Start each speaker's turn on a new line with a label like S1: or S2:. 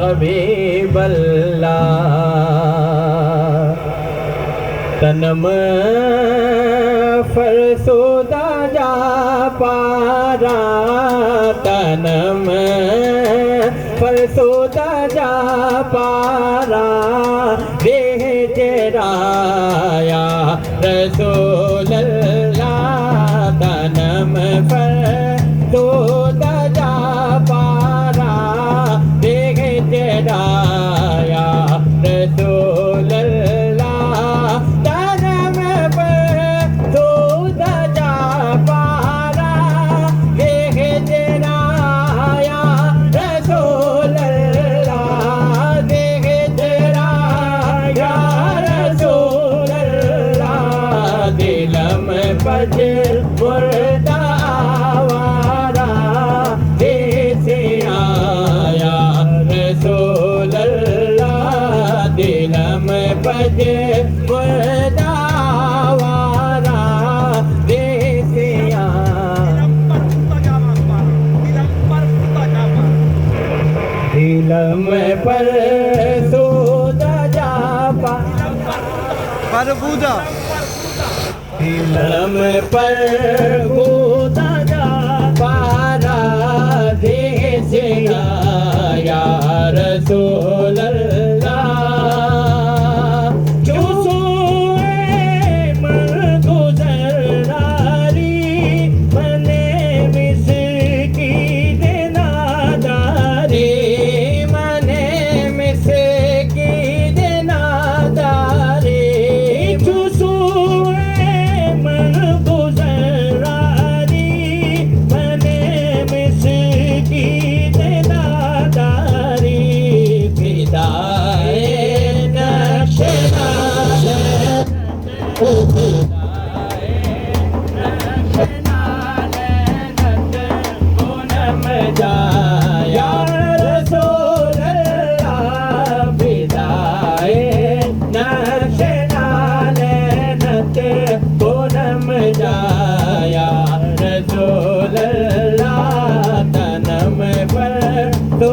S1: हबीबल्लाह तनम फरसोदा जा पारा तनम फरसोदा जा पारा देह चराया रसूल अल्लाह तनम फरसोदा जा पारा देह चराया रसूल मुर्दा आवारा देसे आया रसूल अल्लाह दिल में बजे मुर्दा आवारा देसे आया दिल में पर सोदा जा पर पूजा दिलम पर खुदा जा पारा देश आया रसूल अल्लाह जो सोए मन गुजरारी मने मिसकी देना दारी मने मिसकी देना दारी जो जाया रसूल अल्लाह तनम पर तो